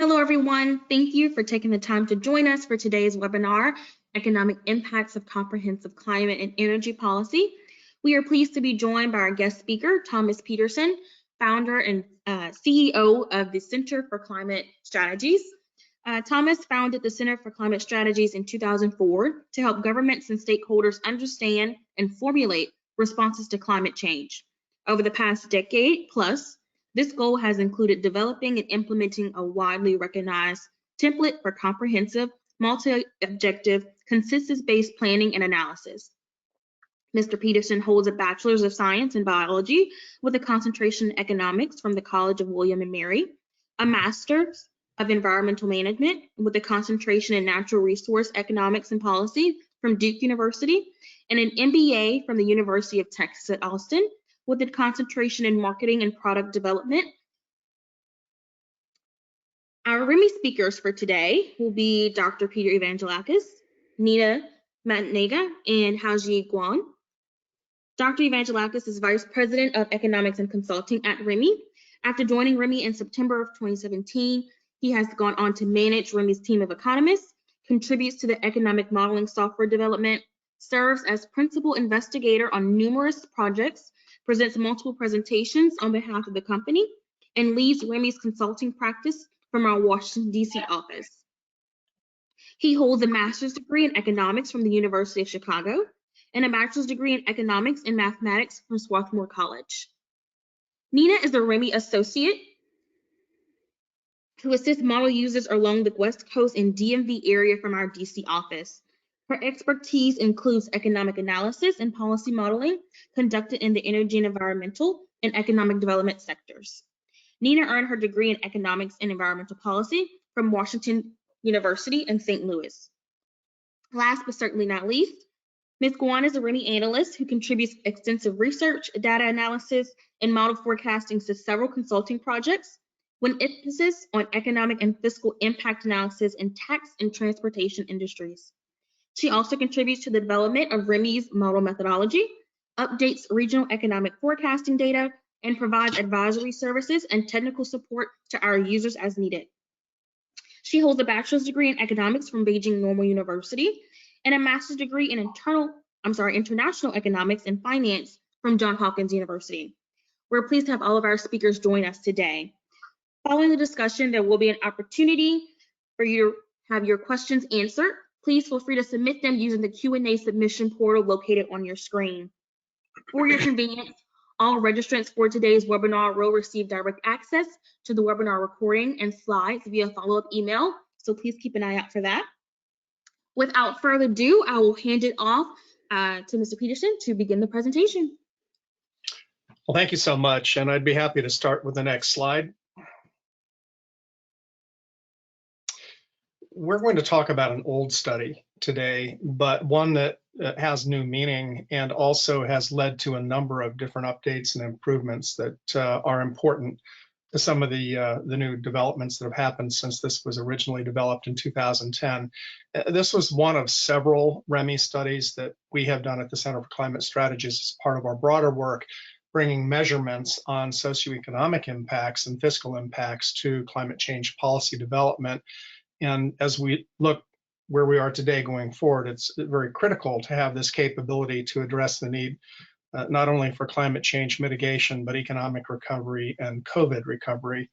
Hello, everyone. Thank you for taking the time to join us for today's webinar, Economic Impacts of Comprehensive Climate and Energy Policy. We are pleased to be joined by our guest speaker, Thomas Peterson, founder and CEO of the Center for Climate Strategies. Thomas founded the Center for Climate Strategies in 2004 to help governments and stakeholders understand and formulate responses to climate change. Over the past decade plus, this goal has included developing and implementing a widely recognized template for comprehensive, multi-objective, consensus-based planning and analysis. Mr. Peterson holds a Bachelor's of Science in Biology with a concentration in economics from the College of William and Mary, a Master's of Environmental Management with a concentration in Natural Resource Economics and Policy from Duke University, and an MBA from the University of Texas at Austin with a concentration in Marketing and Product Development. Our REMI speakers for today will be Dr. Peter Evangelakis, Nina Matnega, and Haoji Guan. Dr. Evangelakis is Vice President of Economics and Consulting at REMI. After joining REMI in September of 2017, he has gone on to manage REMI's team of economists, contributes to the economic modeling software development, serves as principal investigator on numerous projects, presents multiple presentations on behalf of the company, and leads REMI's consulting practice from our Washington, D.C. office. He holds a master's degree in economics from the University of Chicago and a bachelor's degree in economics and mathematics from Swarthmore College. Nina is a REMI associate who assists model users along the West Coast and DMV area from our DC office. Her expertise includes economic analysis and policy modeling conducted in the energy and environmental and economic development sectors. Nina earned her degree in economics and environmental policy from Washington University in St. Louis. Last but certainly not least, Ms. Guan is a REMI analyst who contributes extensive research, data analysis, and model forecasting to several consulting projects, with emphasis on economic and fiscal impact analysis in tax and transportation industries. She also contributes to the development of REMI's model methodology, updates regional economic forecasting data, and provides advisory services and technical support to our users as needed. She holds a bachelor's degree in economics from Beijing Normal University and a master's degree in international economics and finance from Johns Hopkins University. We're pleased to have all of our speakers join us today. Following the discussion, there will be an opportunity for you to have your questions answered. Please feel free to submit them using the Q&A submission portal located on your screen. For your convenience, all registrants for today's webinar will receive direct access to the webinar recording and slides via follow-up email, so please keep an eye out for that. Without further ado, I will hand it off to Mr. Peterson to begin the presentation. Well, thank you so much, and I'd be happy to start with the next slide. We're going to talk about an old study today, but one that has new meaning and also has led to a number of different updates and improvements that are important to some of the new developments that have happened since this was originally developed in 2010. This was one of several REMI studies that we have done at the Center for Climate Strategies as part of our broader work, bringing measurements on socioeconomic impacts and fiscal impacts to climate change policy development. And as we look where we are today going forward, it's very critical to have this capability to address the need not only for climate change mitigation, but economic recovery and COVID recovery,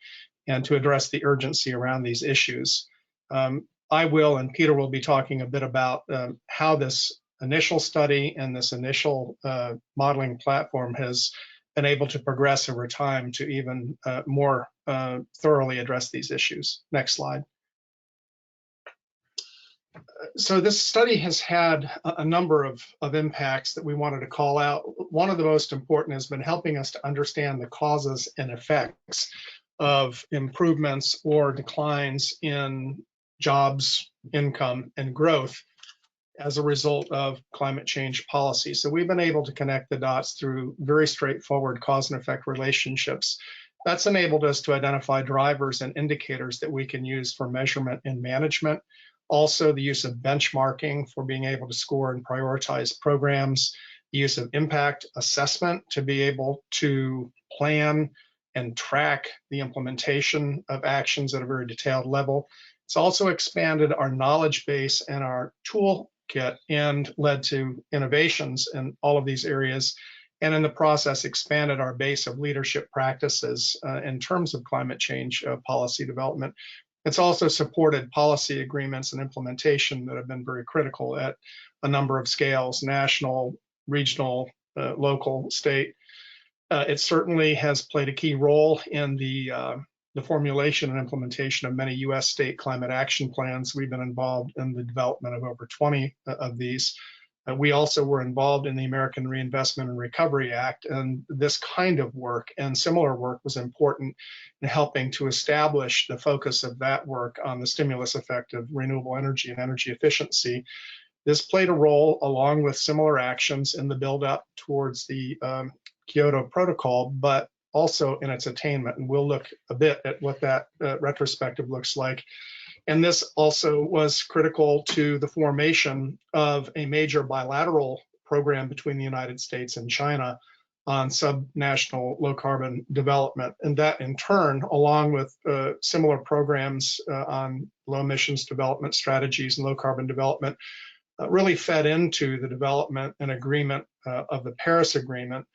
and to address the urgency around these issues. I will, and Peter will be talking a bit about how this initial study and this initial modeling platform has been able to progress over time to even more thoroughly address these issues. Next slide. So this study has had a number of impacts that we wanted to call out. One of the most important has been helping us to understand the causes and effects of improvements or declines in jobs, income, and growth as a result of climate change policy. So we've been able to connect the dots through very straightforward cause and effect relationships. That's enabled us to identify drivers and indicators that we can use for measurement and management. Also, the use of benchmarking for being able to score and prioritize programs, the use of impact assessment to be able to plan and track the implementation of actions at a very detailed level. It's also expanded our knowledge base and our toolkit and led to innovations in all of these areas, and in the process expanded our base of leadership practices in terms of climate change policy development. It's also supported policy agreements and implementation that have been very critical at a number of scales: national, regional, local, state. It certainly has played a key role in the formulation and implementation of many U.S. state climate action plans. We've been involved in the development of over 20 of these. We also were involved in the American Reinvestment and Recovery Act, and this kind of work and similar work was important in helping to establish the focus of that work on the stimulus effect of renewable energy and energy efficiency. This played a role, along with similar actions, in the build-up towards the Kyoto Protocol, but also in its attainment. And we'll look a bit at what that retrospective looks like. And this also was critical to the formation of a major bilateral program between the United States and China on subnational low carbon development. And that in turn, along with similar programs on low emissions development strategies and low carbon development, really fed into the development and agreement of the Paris Agreement.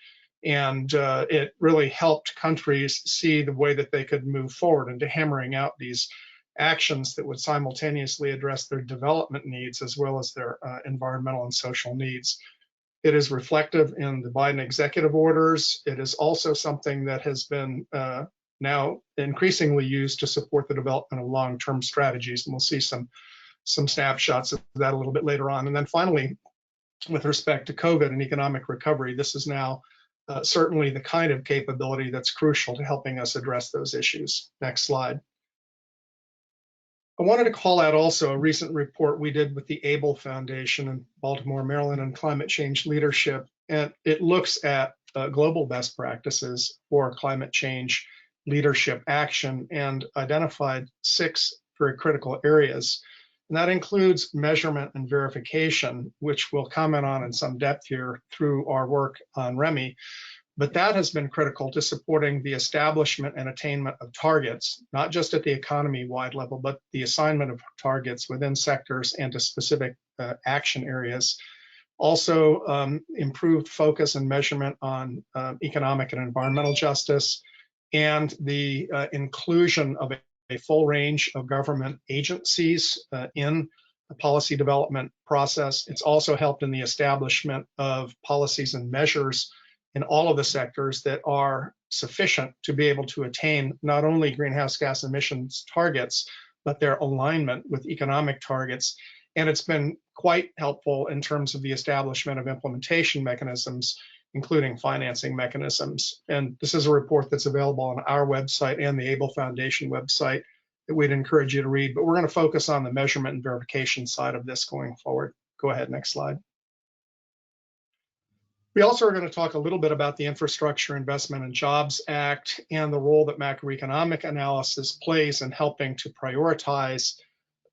And it really helped countries see the way that they could move forward into hammering out these actions that would simultaneously address their development needs as well as their environmental and social needs. It is reflective in the Biden executive orders. It is also something that has been now increasingly used to support the development of long-term strategies. And we'll see some snapshots of that a little bit later on. And then finally, with respect to COVID and economic recovery, this is now certainly the kind of capability that's crucial to helping us address those issues. Next slide. I wanted to call out also a recent report we did with the ABLE Foundation in Baltimore, Maryland, on climate change leadership. And it looks at global best practices for climate change leadership action and identified 6 very critical areas. And that includes measurement and verification, which we'll comment on in some depth here through our work on REMI. But that has been critical to supporting the establishment and attainment of targets, not just at the economy-wide level, but the assignment of targets within sectors and to specific action areas. Also, improved focus and measurement on economic and environmental justice, and the inclusion of a full range of government agencies in the policy development process. It's also helped in the establishment of policies and measures in all of the sectors that are sufficient to be able to attain not only greenhouse gas emissions targets, but their alignment with economic targets. And it's been quite helpful in terms of the establishment of implementation mechanisms, including financing mechanisms. And this is a report that's available on our website and the ABLE Foundation website that we'd encourage you to read. But we're going to focus on the measurement and verification side of this going forward. Go ahead, next slide. We also are going to talk a little bit about the Infrastructure Investment and Jobs Act and the role that macroeconomic analysis plays in helping to prioritize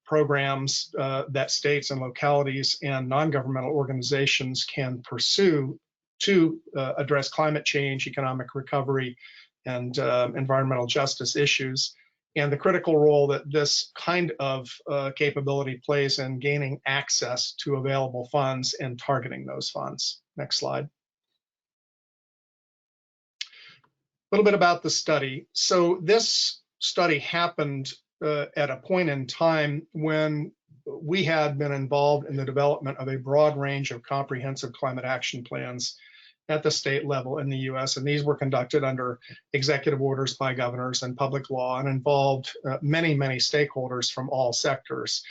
programs that states and localities and non-governmental organizations can pursue to address climate change, economic recovery, and environmental justice issues, and the critical role that this kind of capability plays in gaining access to available funds and targeting those funds. Next slide. A little bit about the study. So this study happened at a point in time when we had been involved in the development of a broad range of comprehensive climate action plans at the state level in the US, and these were conducted under executive orders by governors and public law and involved many, many stakeholders from all sectors.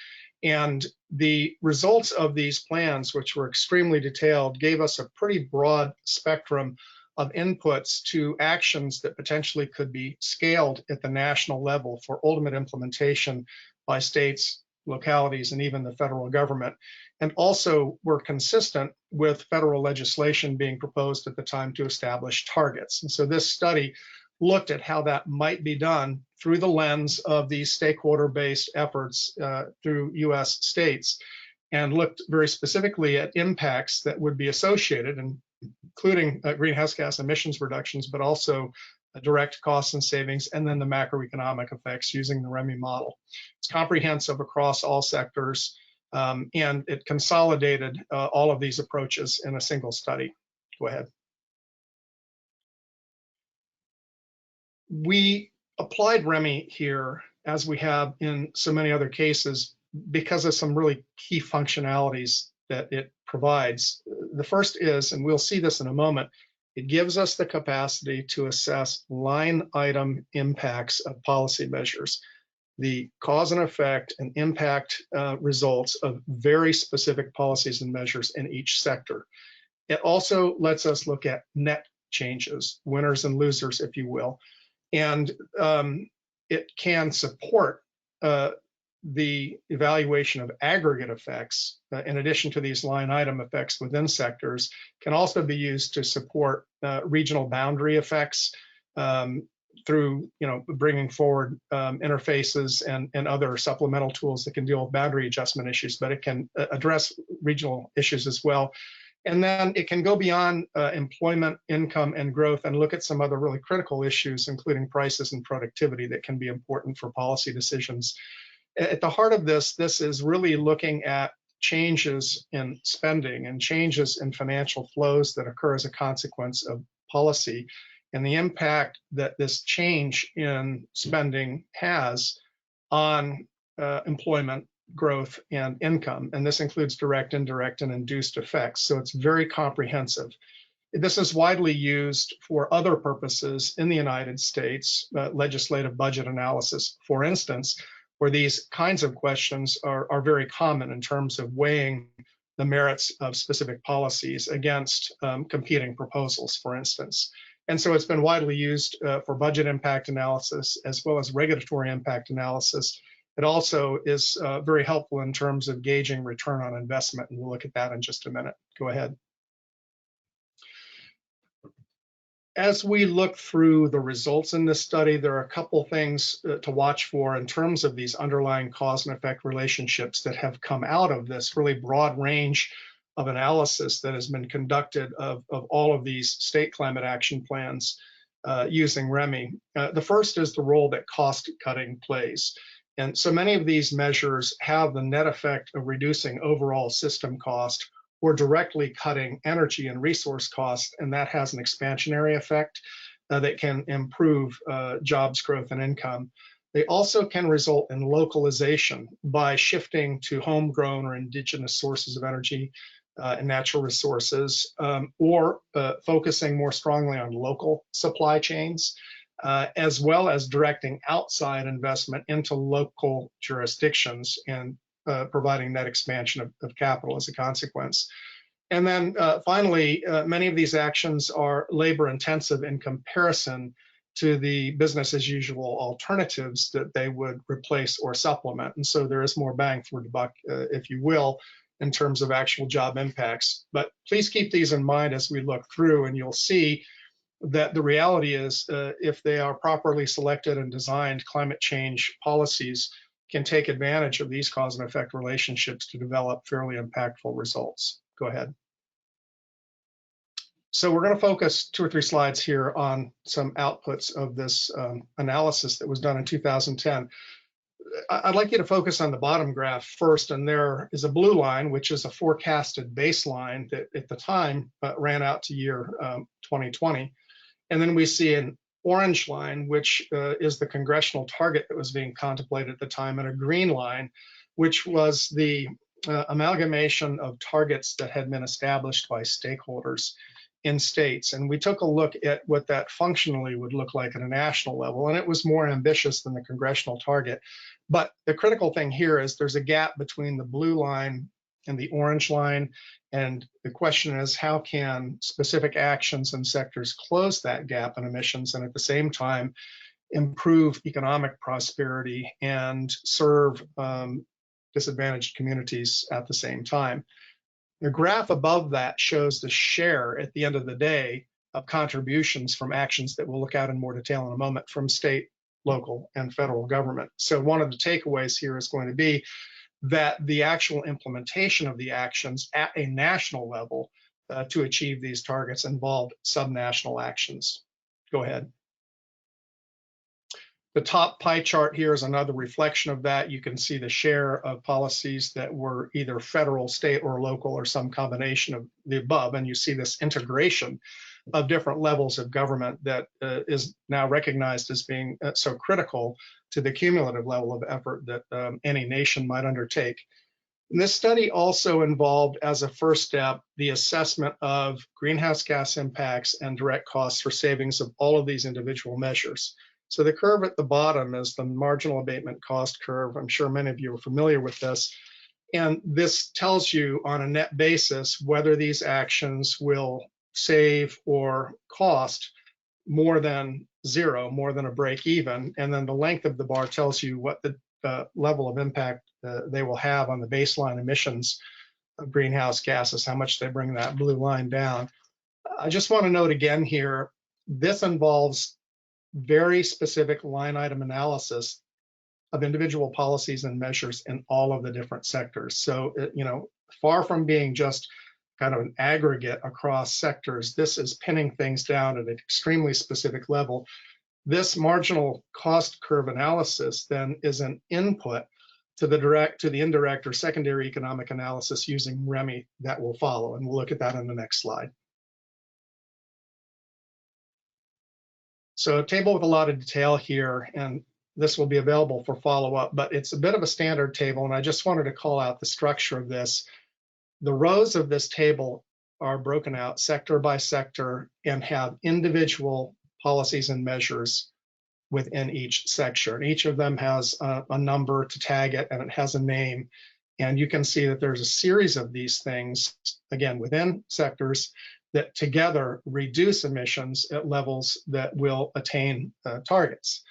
And the results of these plans, which were extremely detailed, gave us a pretty broad spectrum of inputs to actions that potentially could be scaled at the national level for ultimate implementation by states, localities, and even the federal government, and also were consistent with federal legislation being proposed at the time to establish targets. And so this study looked at how that might be done through the lens of these stakeholder-based efforts through US states, and looked very specifically at impacts that would be associated, and including greenhouse gas emissions reductions, but also direct costs and savings, and then the macroeconomic effects using the REMI model. It's comprehensive across all sectors, and it consolidated all of these approaches in a single study. Go ahead. We applied REMI here, as we have in so many other cases, because of some really key functionalities that it provides. The first is, and we'll see this in a moment, it gives us the capacity to assess line item impacts of policy measures, the cause and effect and impact results of very specific policies and measures in each sector. It also lets us look at net changes, winners and losers, if you will, and it can support the evaluation of aggregate effects, in addition to these line item effects within sectors, can also be used to support regional boundary effects through, bringing forward interfaces and other supplemental tools that can deal with boundary adjustment issues, but it can address regional issues as well. And then it can go beyond employment, income, and growth and look at some other really critical issues, including prices and productivity, that can be important for policy decisions. At the heart of this is really looking at changes in spending and changes in financial flows that occur as a consequence of policy, and the impact that this change in spending has on employment, growth, and income. And this includes direct, indirect, and induced effects. So it's very comprehensive. This is widely used for other purposes in the United States, legislative budget analysis, for instance, where these kinds of questions are very common in terms of weighing the merits of specific policies against competing proposals, for instance. And so it's been widely used for budget impact analysis as well as regulatory impact analysis. It also is very helpful in terms of gauging return on investment, and we'll look at that in just a minute. Go ahead. As we look through the results in this study, there are a couple things to watch for in terms of these underlying cause and effect relationships that have come out of this really broad range of analysis that has been conducted of all of these state climate action plans using REMI. The first is the role that cost cutting plays. And so many of these measures have the net effect of reducing overall system cost or directly cutting energy and resource costs, and that has an expansionary effect that can improve jobs growth and income. They also can result in localization by shifting to homegrown or indigenous sources of energy and natural resources, or focusing more strongly on local supply chains, as well as directing outside investment into local jurisdictions and providing net expansion of capital as a consequence. And then finally, many of these actions are labor intensive in comparison to the business as usual alternatives that they would replace or supplement. And so there is more bang for the buck, if you will, in terms of actual job impacts. But please keep these in mind as we look through, and you'll see that the reality is if they are properly selected and designed, climate change policies can take advantage of these cause and effect relationships to develop fairly impactful results. Go ahead. So we're going to focus 2 or 3 slides here on some outputs of this analysis that was done in 2010. I'd like you to focus on the bottom graph first, and there is a blue line, which is a forecasted baseline that at the time ran out to year 2020. And then we see an orange line, which is the congressional target that was being contemplated at the time, and a green line, which was the amalgamation of targets that had been established by stakeholders in states. And we took a look at what that functionally would look like at a national level, and it was more ambitious than the congressional target. But the critical thing here is there's a gap between the blue line and the orange line, and the question is, how can specific actions and sectors close that gap in emissions and at the same time improve economic prosperity and serve disadvantaged communities at the same time? The graph above that shows the share at the end of the day of contributions from actions that we'll look at in more detail in a moment from state, local, and federal government. So one of the takeaways here is going to be that the actual implementation of the actions at a national level to achieve these targets involved subnational actions. Go ahead. The top pie chart here is another reflection of that. You can see the share of policies that were either federal, state, or local, or some combination of the above. And you see this integration of different levels of government that is now recognized as being so critical to the cumulative level of effort that any nation might undertake. And this study also involved, as a first step, the assessment of greenhouse gas impacts and direct costs for savings of all of these individual measures. So the curve at the bottom is the marginal abatement cost curve. I'm sure many of you are familiar with this. And this tells you on a net basis whether these actions will save or cost more than zero, more than a break even. And then the length of the bar tells you what the level of impact they will have on the baseline emissions of greenhouse gases, how much they bring that blue line down. I just want to note again here, this involves very specific line item analysis of individual policies and measures in all of the different sectors. So, far from being just kind of an aggregate across sectors, this is pinning things down at an extremely specific level. This marginal cost curve analysis then is an input to the direct, to the indirect or secondary economic analysis using REMI that will follow. And we'll look at that in the next slide. So a table with a lot of detail here, and this will be available for follow-up, but it's a bit of a standard table, and I just wanted to call out the structure of this. The rows of this table are broken out sector by sector and have individual policies and measures within each section. Each of them has a number to tag it, and it has a name. And you can see that there's a series of these things, again, within sectors that together reduce emissions at levels that will attain targets.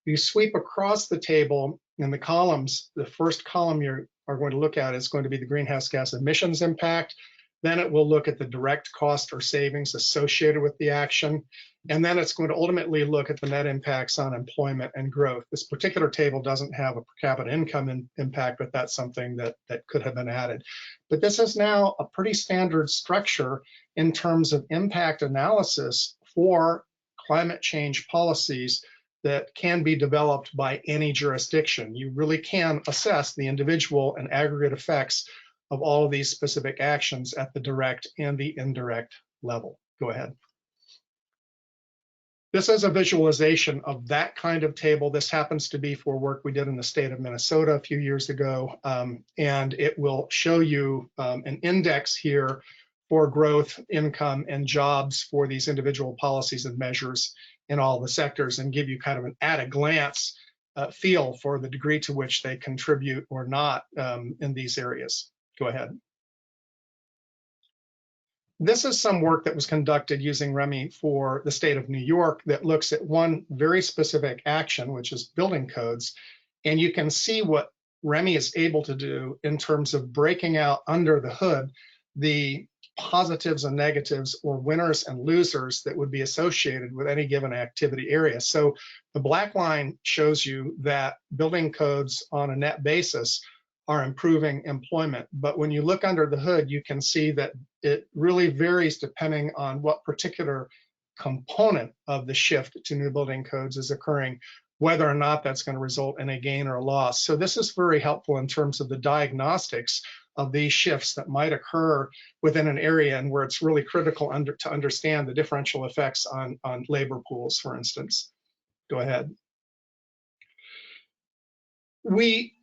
You sweep across the table in the columns, the first column you are going to look at is going to be the greenhouse gas emissions impact. Then it will look at the direct cost or savings associated with the action. And then it's going to ultimately look at the net impacts on employment and growth. This particular table doesn't have a per capita income impact, but that's something that could have been added. But this is now a pretty standard structure in terms of impact analysis for climate change policies that can be developed by any jurisdiction. You really can assess the individual and aggregate effects of all of these specific actions at the direct and the indirect level. Go ahead. This is a visualization of that kind of table. This happens to be for work we did in the state of Minnesota a few years ago, and it will show you an index here for growth, income, and jobs for these individual policies and measures in all the sectors, and give you kind of an at-a-glance feel for the degree to which they contribute or not in these areas. Go ahead. This is some work that was conducted using REMI for the state of New York that looks at one very specific action, which is building codes. And you can see what REMI is able to do in terms of breaking out under the hood the positives and negatives, or winners and losers, that would be associated with any given activity area. So the black line shows you that building codes on a net basis are improving employment. But when you look under the hood, you can see that it really varies depending on what particular component of the shift to new building codes is occurring, whether or not that's going to result in a gain or a loss. So this is very helpful in terms of the diagnostics of these shifts that might occur within an area, and where it's really critical to understand the differential effects on labor pools, for instance. Go ahead. We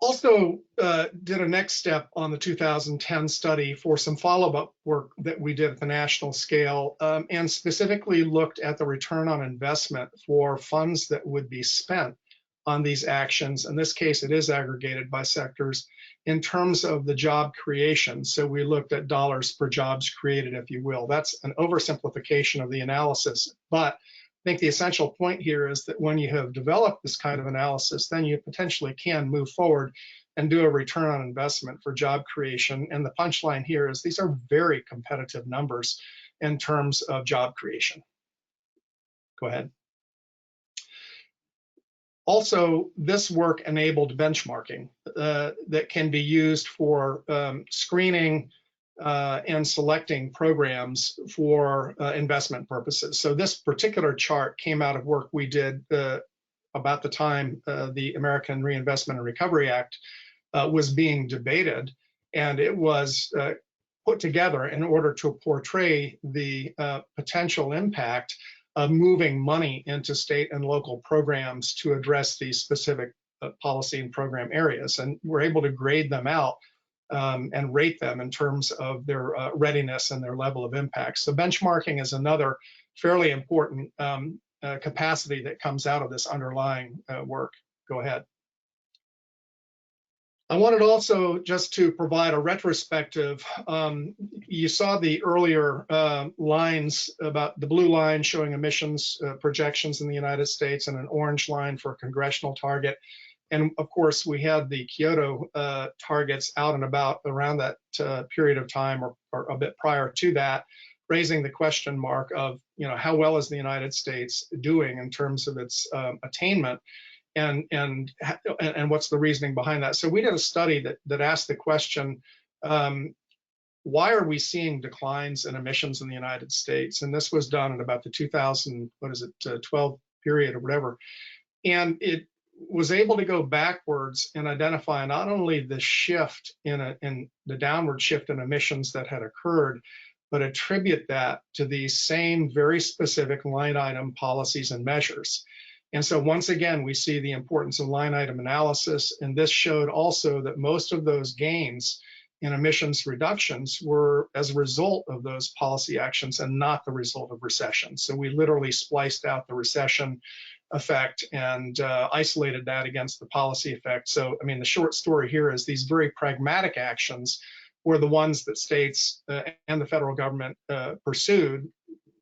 also did a next step on the 2010 study for some follow-up work that we did at the national scale, and specifically looked at the return on investment for funds that would be spent on these actions. In this case, it is aggregated by sectors in terms of the job creation. So we looked at dollars per jobs created, if you will. That's an oversimplification of the analysis, but I think the essential point here is that when you have developed this kind of analysis, then you potentially can move forward and do a return on investment for job creation. And the punchline here is these are very competitive numbers in terms of job creation. Go ahead. Also, this work enabled benchmarking that can be used for screening and selecting programs for investment purposes. So this particular chart came out of work we did about the time the American Reinvestment and Recovery Act was being debated, and it was put together in order to portray the potential impact of moving money into state and local programs to address these specific policy and program areas. And we're able to grade them out and rate them in terms of their readiness and their level of impact. So benchmarking is another fairly important capacity that comes out of this underlying work. Go ahead. I wanted also just to provide a retrospective. You saw the earlier lines about the blue line showing emissions projections in the United States and an orange line for a congressional target. And of course, we had the Kyoto targets out and about around that period of time or a bit prior to that, raising the question mark of, how well is the United States doing in terms of its attainment? And what's the reasoning behind that? So we did a study that asked the question, why are we seeing declines in emissions in the United States? And this was done in about the 2012 period or whatever. And it was able to go backwards and identify not only the shift in the downward shift in emissions that had occurred, but attribute that to these same very specific line item policies and measures. And so once again, we see the importance of line item analysis. And this showed also that most of those gains in emissions reductions were as a result of those policy actions and not the result of recession. So we literally spliced out the recession effect and isolated that against the policy effect. So, I mean, the short story here is these very pragmatic actions were the ones that states and the federal government pursued,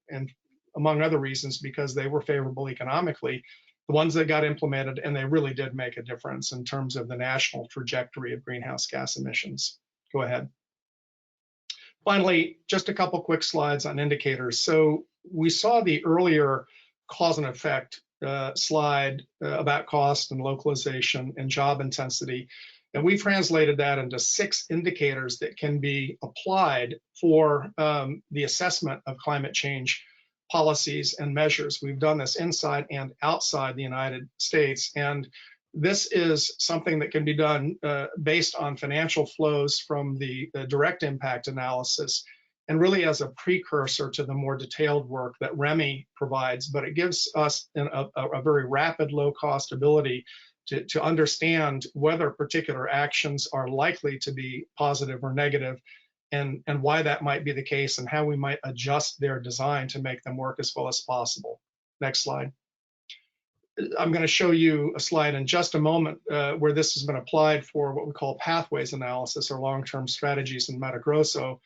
and among other reasons, because they were favorable economically, the ones that got implemented, and they really did make a difference in terms of the national trajectory of greenhouse gas emissions. Go ahead. Finally, just a couple quick slides on indicators. So we saw the earlier cause and effect slide about cost and localization and job intensity. And we translated that into 6 indicators that can be applied for the assessment of climate change policies and measures. We've done this inside and outside the United States. And this is something that can be done based on financial flows from the direct impact analysis, and really as a precursor to the more detailed work that REMI provides. But it gives us a very rapid, low-cost ability to understand whether particular actions are likely to be positive or negative, and why that might be the case, and how we might adjust their design to make them work as well as possible. Next slide. I'm going to show you a slide in just a moment where this has been applied for what we call pathways analysis or long-term strategies in Mato Grosso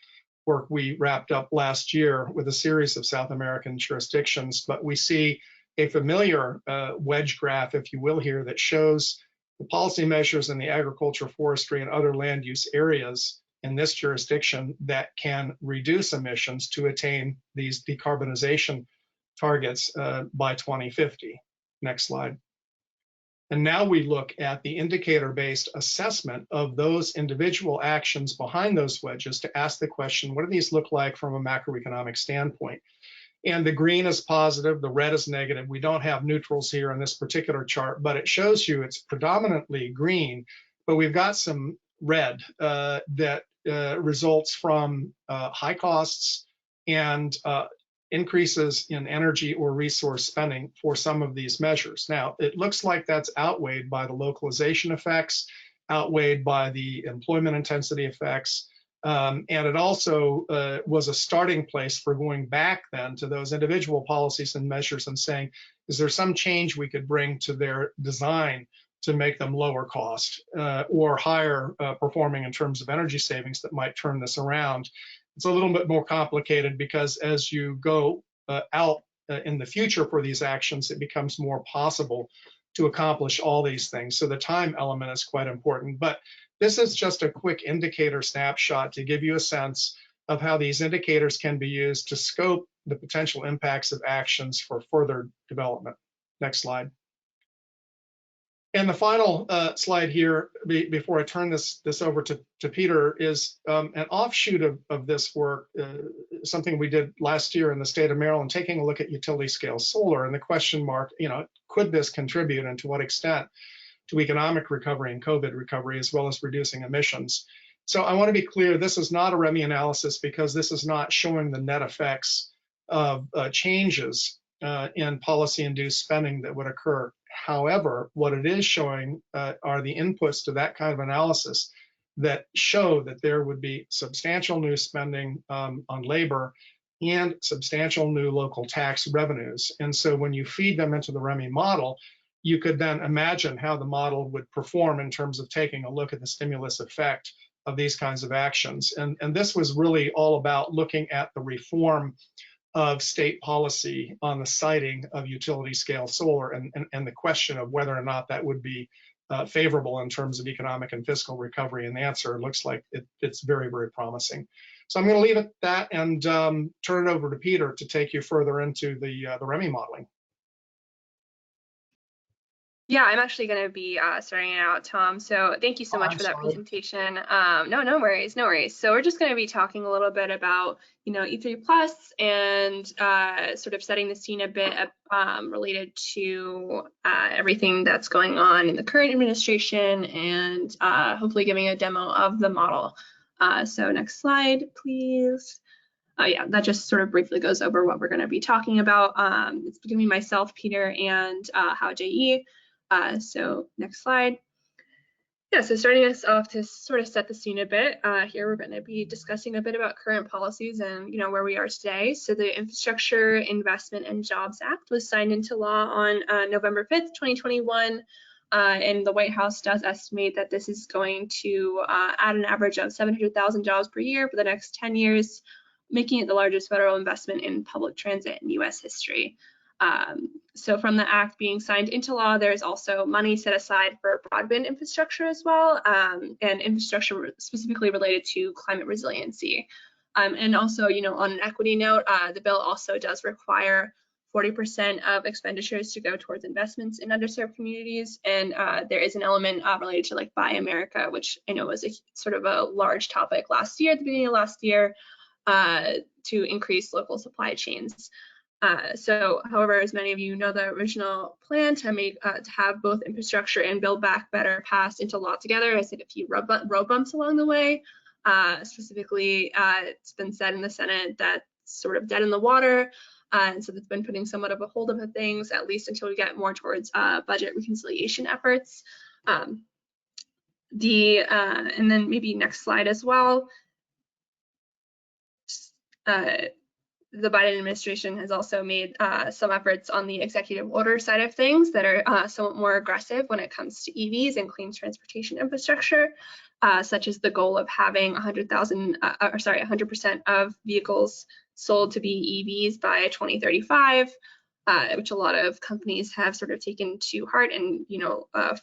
work we wrapped up last year with a series of South American jurisdictions. But we see a familiar wedge graph, if you will, here that shows the policy measures in the agriculture, forestry, and other land use areas in this jurisdiction that can reduce emissions to attain these decarbonization targets by 2050. Next slide. And now we look at the indicator-based assessment of those individual actions behind those wedges to ask the question, what do these look like from a macroeconomic standpoint? And the green is positive, the red is negative. We don't have neutrals here on this particular chart, but it shows you it's predominantly green, but we've got some red that results from high costs and increases in energy or resource spending for some of these measures. Now, it looks like that's outweighed by the localization effects, outweighed by the employment intensity effects, and it also was a starting place for going back then to those individual policies and measures and saying, is there some change we could bring to their design to make them lower cost or higher performing in terms of energy savings that might turn this around? It's a little bit more complicated because as you go out in the future for these actions, it becomes more possible to accomplish all these things. So the time element is quite important. But this is just a quick indicator snapshot to give you a sense of how these indicators can be used to scope the potential impacts of actions for further development. Next slide. And the final slide here, before I turn this over to Peter, is an offshoot of this work, something we did last year in the state of Maryland, taking a look at utility scale solar and the question mark, could this contribute and to what extent to economic recovery and COVID recovery, as well as reducing emissions. So I want to be clear, this is not a REMI analysis because this is not showing the net effects of changes in policy-induced spending that would occur. However, what it is showing are the inputs to that kind of analysis that show that there would be substantial new spending on labor and substantial new local tax revenues. And so when you feed them into the REMI model, you could then imagine how the model would perform in terms of taking a look at the stimulus effect of these kinds of actions. And this was really all about looking at the reform of state policy on the siting of utility scale solar and the question of whether or not that would be favorable in terms of economic and fiscal recovery. And the answer looks like it's very, very promising. So I'm going to leave it at that and turn it over to Peter to take you further into the REMI modeling. Yeah, I'm actually going to be starting it out, Tom. So thank you so much for that presentation. No worries, no worries. So we're just going to be talking a little bit about, E3 Plus and sort of setting the scene a bit related to everything that's going on in the current administration and hopefully giving a demo of the model. So next slide, please. Yeah, that just sort of briefly goes over what we're going to be talking about. It's going to be myself, Peter, and Hao Jie. So next slide. Yeah, so starting us off to sort of set the scene a bit, here we're going to be discussing a bit about current policies and where we are today. So the Infrastructure Investment and Jobs Act was signed into law on November 5th, 2021, and the White House does estimate that this is going to add an average of 700,000 jobs per year for the next 10 years, making it the largest federal investment in public transit in U.S. history. So from the act being signed into law, there's also money set aside for broadband infrastructure as well, and infrastructure specifically related to climate resiliency. And also, on an equity note, the bill also does require 40% of expenditures to go towards investments in underserved communities. And there is an element related to like Buy America, which I know was a sort of a large topic last year, at the beginning of last year, to increase local supply chains. So, however, as many of you know, the original plan to have both infrastructure and Build Back Better passed into law together has hit a few road bumps along the way. Specifically, it's been said in the Senate that it's sort of dead in the water, and so it's been putting somewhat of a hold of things, at least until we get more towards budget reconciliation efforts. And then maybe next slide as well. The Biden administration has also made some efforts on the executive order side of things that are somewhat more aggressive when it comes to EVs and clean transportation infrastructure, such as the goal of having 100% of vehicles sold to be EVs by 2035, which a lot of companies have sort of taken to heart. And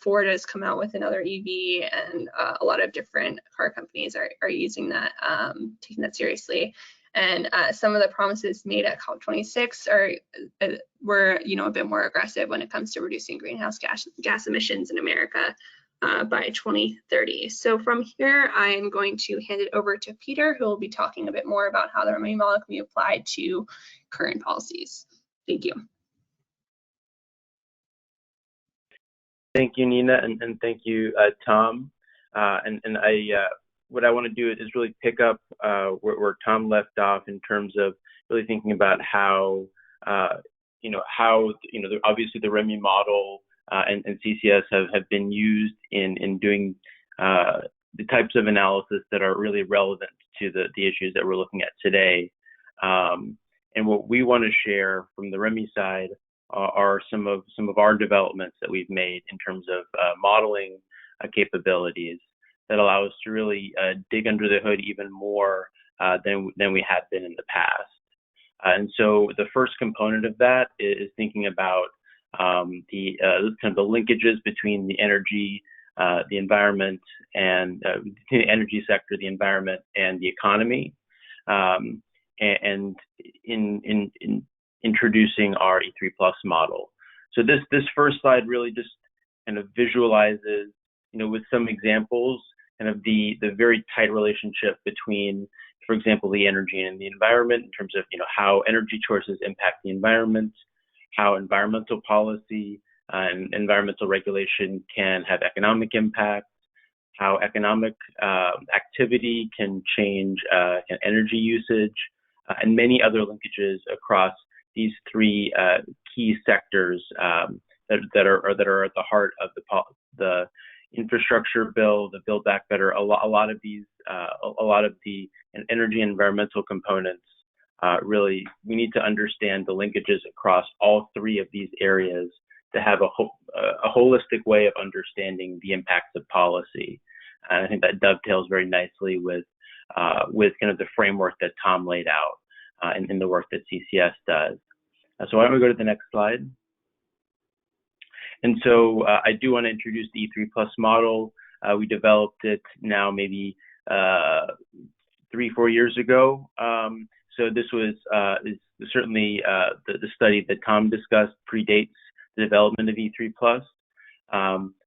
Ford has come out with another EV, and a lot of different car companies are using that, taking that seriously. And some of the promises made at COP26 were a bit more aggressive when it comes to reducing greenhouse gas emissions in America by 2030. So from here, I'm going to hand it over to Peter, who will be talking a bit more about how the REMI model can be applied to current policies. Thank you. Thank you, Nina, and thank you, Tom. What I want to do is really pick up where Tom left off in terms of really thinking about how, obviously the REMI model and CCS have been used in doing the types of analysis that are really relevant to the issues that we're looking at today. And what we want to share from the REMI side are some of our developments that we've made in terms of modeling capabilities that allow us to really dig under the hood even more than we had been in the past. And so the first component of that is thinking about the linkages between the energy, the environment, and the energy sector, the environment, and the economy, and in introducing our E3 Plus model. So this first slide really just kind of visualizes, with some examples, kind of the very tight relationship between, for example, the energy and the environment in terms of, how energy choices impact the environment, how environmental policy and environmental regulation can have economic impact, how economic activity can change energy usage, and many other linkages across these three key sectors that are at the heart of the infrastructure bill, the Build Back Better. A lot of the energy and environmental components. Really, we need to understand the linkages across all three of these areas to have a holistic way of understanding the impacts of policy. And I think that dovetails very nicely with kind of the framework that Tom laid out in the work that CCS does. So why don't we go to the next slide? And so I do want to introduce the E3+ model. We developed it now maybe 3-4 years ago. So this was is certainly the study that Tom discussed predates the development of E3+.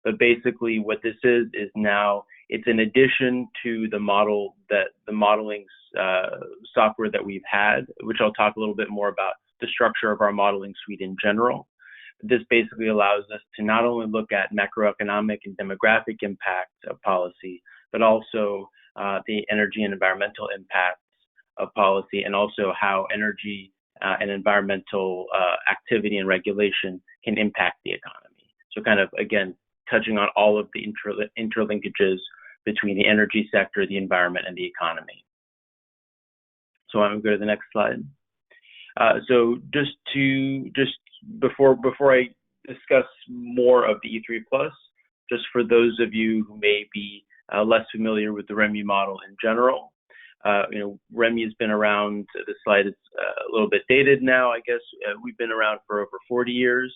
But basically what this is now it's in addition to the modeling software that we've had, which I'll talk a little bit more about the structure of our modeling suite in general. This basically allows us to not only look at macroeconomic and demographic impacts of policy, but also the energy and environmental impacts of policy, and also how energy and environmental activity and regulation can impact the economy. So kind of, again, touching on all of the interlinkages between the energy sector, the environment, and the economy. So I'm going to go to the next slide. So just before I discuss more of the E3+, just for those of you who may be less familiar with the REMI model in general, REMI has been around. The slide is a little bit dated now, I guess. We've been around for over 40 years,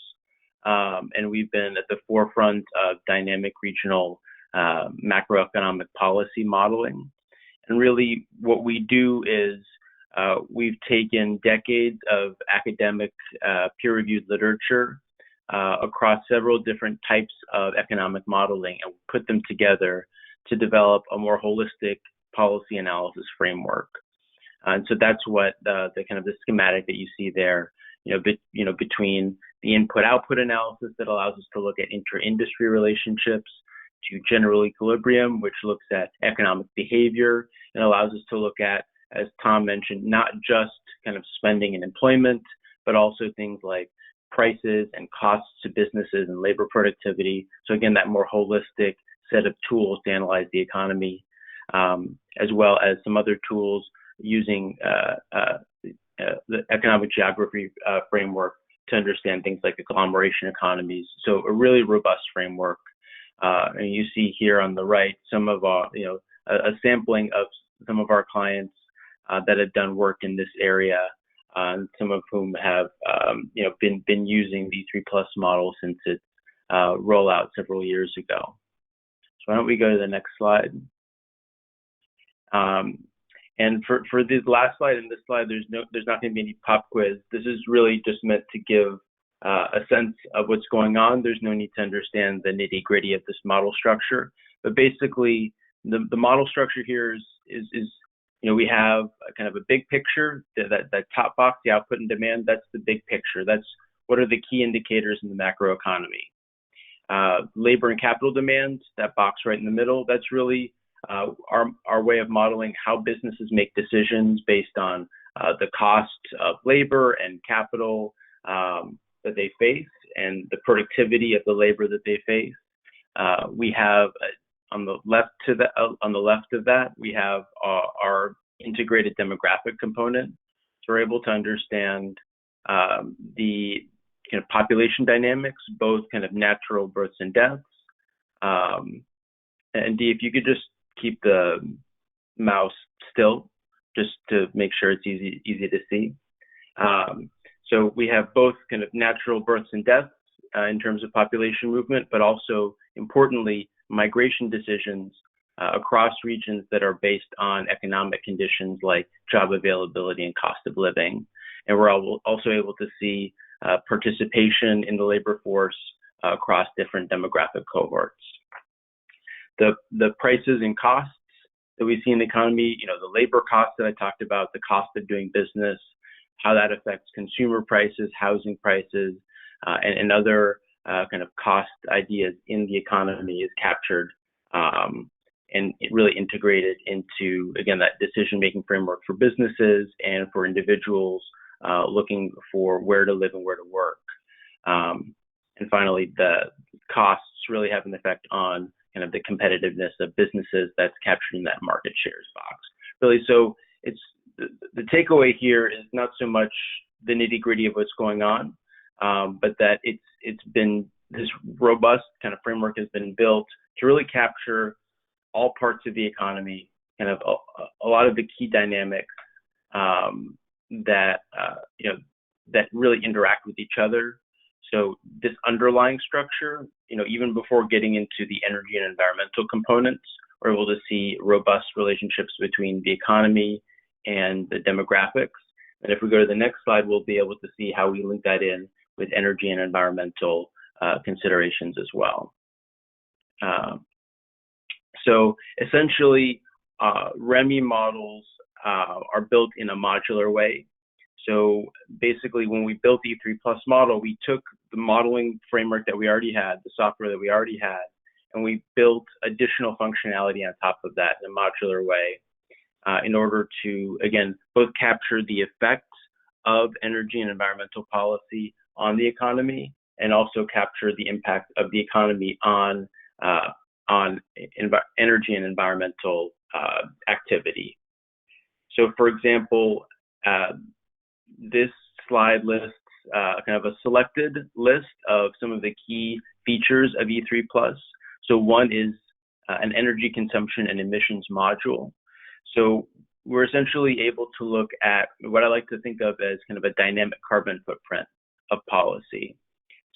and we've been at the forefront of dynamic regional macroeconomic policy modeling. And really what we do is we've taken decades of academic peer-reviewed literature across several different types of economic modeling and put them together to develop a more holistic policy analysis framework. And so that's what the kind of the schematic that you see there, between the input-output analysis that allows us to look at inter-industry relationships, to general equilibrium, which looks at economic behavior and allows us to look at, as Tom mentioned, not just kind of spending and employment, but also things like prices and costs to businesses and labor productivity. So again, that more holistic set of tools to analyze the economy, as well as some other tools using the economic geography framework to understand things like agglomeration economies. So a really robust framework. And you see here on the right some of our, a sampling of some of our clients that have done work in this area, some of whom have been using the E3+ model since its rollout several years ago. So why don't we go to the next slide? And for the last slide and this slide, there's not going to be any pop quiz. This is really just meant to give a sense of what's going on. There's no need to understand the nitty-gritty of this model structure, but basically the model structure here is we have a kind of a big picture. That top box, the output and demand, that's the big picture. That's what are the key indicators in the macroeconomy. Labor and capital demand, that box right in the middle, that's really our way of modeling how businesses make decisions based on the cost of labor and capital that they face and the productivity of the labor that they face. We have on the left of that, we have our integrated demographic component. So we're able to understand the kind of population dynamics, both kind of natural births and deaths. And Dee, if you could just keep the mouse still, just to make sure it's easy to see. So we have both kind of natural births and deaths in terms of population movement, but also importantly, migration decisions across regions that are based on economic conditions like job availability and cost of living. And we're also able to see participation in the labor force across different demographic cohorts. The prices and costs that we see in the economy, the labor costs that I talked about, the cost of doing business, how that affects consumer prices, housing prices, and other kind of cost ideas in the economy is captured and really integrated into, again, that decision-making framework for businesses and for individuals looking for where to live and where to work. And finally, the costs really have an effect on kind of the competitiveness of businesses that's captured in that market shares box. Really, so it's the takeaway here is not so much the nitty-gritty of what's going on, but that it's been this robust kind of framework has been built to really capture all parts of the economy, kind of a lot of the key dynamics that that really interact with each other. So this underlying structure, even before getting into the energy and environmental components, we're able to see robust relationships between the economy and the demographics. And if we go to the next slide, we'll be able to see how we link that in with energy and environmental considerations as well. So essentially, REMI models are built in a modular way. So basically, when we built the E3+ model, we took the modeling framework that we already had, the software that we already had, and we built additional functionality on top of that in a modular way in order to, again, both capture the effects of energy and environmental policy on the economy and also capture the impact of the economy on energy and environmental activity. So, for example, this slide lists kind of a selected list of some of the key features of E3+. So one is an energy consumption and emissions module. So we're essentially able to look at what I like to think of as kind of a dynamic carbon footprint of policy.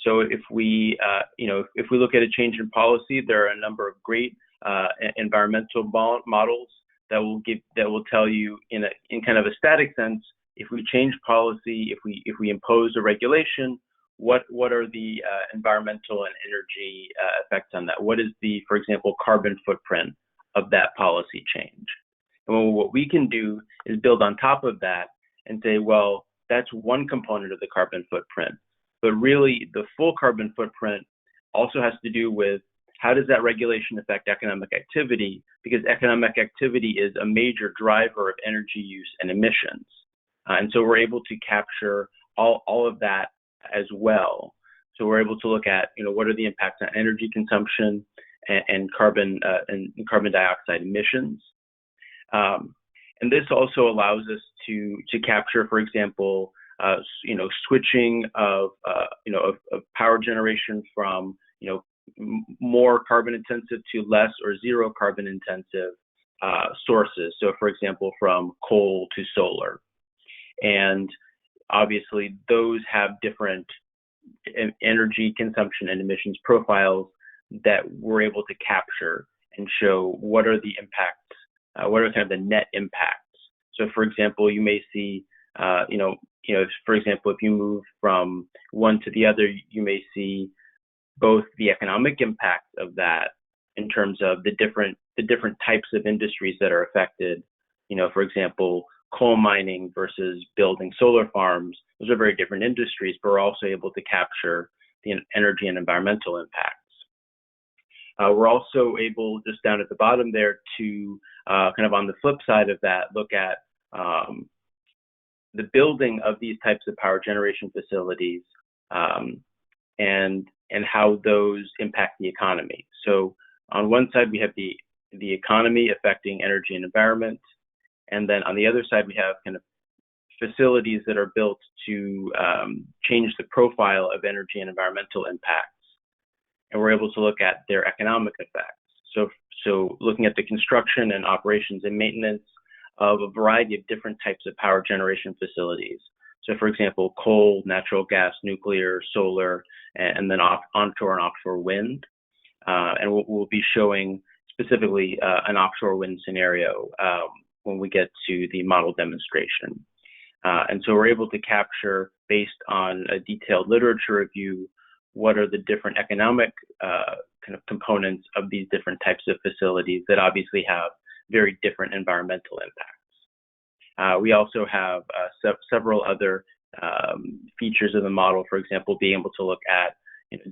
So if we, if we look at a change in policy, there are a number of great environmental models that will tell you in kind of a static sense, if we change policy, if we impose a regulation, what are the environmental and energy effects on that? What is the, for example, carbon footprint of that policy change? And what we can do is build on top of that and say, well, that's one component of the carbon footprint. But really, the full carbon footprint also has to do with how does that regulation affect economic activity? Because economic activity is a major driver of energy use and emissions. And so we're able to capture all of that as well. So we're able to look at, what are the impacts on energy consumption and carbon dioxide emissions. And this also allows us to capture, for example, switching of power generation from, more carbon intensive to less or zero carbon intensive sources. So, for example, from coal to solar. And obviously, those have different energy consumption and emissions profiles that we're able to capture and show what are the impacts, what are kind of the net impacts. So, for example, you may see, for example, if you move from one to the other, you may see both the economic impact of that in terms of the different types of industries that are affected. For example, coal mining versus building solar farms. Those are very different industries, but we're also able to capture the energy and environmental impacts. We're also able, just down at the bottom there, to kind of on the flip side of that, look at the building of these types of power generation facilities and how those impact the economy. So on one side, we have the economy affecting energy and environment. And then on the other side, we have kind of facilities that are built to change the profile of energy and environmental impacts. And we're able to look at their economic effects. So looking at the construction and operations and maintenance of a variety of different types of power generation facilities. So for example, coal, natural gas, nuclear, solar, and then onshore and offshore wind. And we'll be showing specifically an offshore wind scenario when we get to the model demonstration. And so we're able to capture, based on a detailed literature review, what are the different economic kind of components of these different types of facilities that obviously have very different environmental impacts. We also have several other features of the model, for example, being able to look at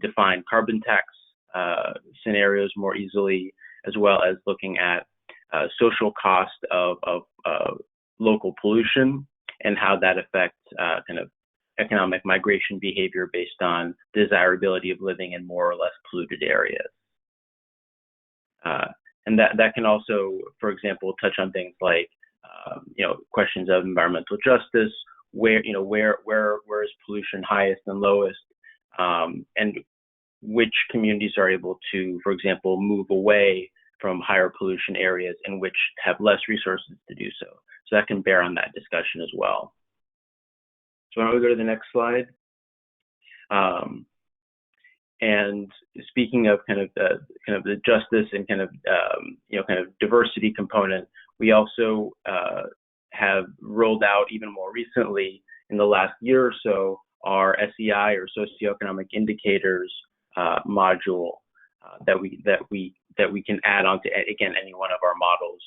defined carbon tax scenarios more easily, as well as looking at social cost of local pollution and how that affects kind of economic migration behavior based on desirability of living in more or less polluted areas. And that can also, for example, touch on things like questions of environmental justice, where is pollution highest and lowest, and which communities are able to, for example, move away from higher pollution areas and which have less resources to do so. So that can bear on that discussion as well. So why don't we go to the next slide? And speaking of kind of the justice and kind of diversity component, we also have rolled out even more recently in the last year or so our SEI, or Socioeconomic Indicators module that we can add on to, again, any one of our models.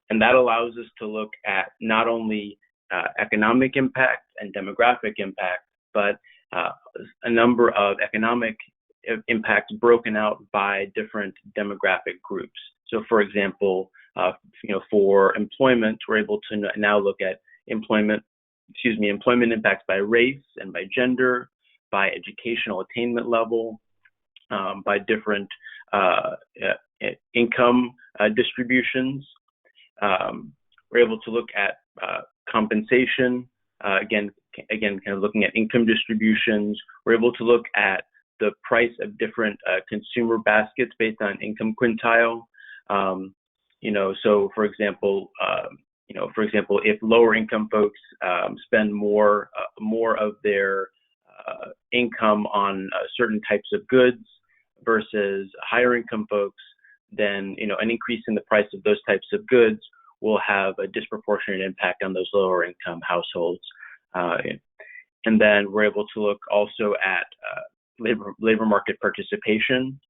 And that allows us to look at not only economic impact and demographic impact, but a number of economic impacts broken out by different demographic groups. So, for example, for employment, we're able to now look at employment impacts by race and by gender, by educational attainment level, by different income distributions. We're able to look at compensation, again, kind of looking at income distributions. We're able to look at the price of different consumer baskets based on income quintile. So for example, if lower income folks spend more of their income on certain types of goods versus higher income folks, then an increase in the price of those types of goods will have a disproportionate impact on those lower income households. And then we're able to look also at labor market participation.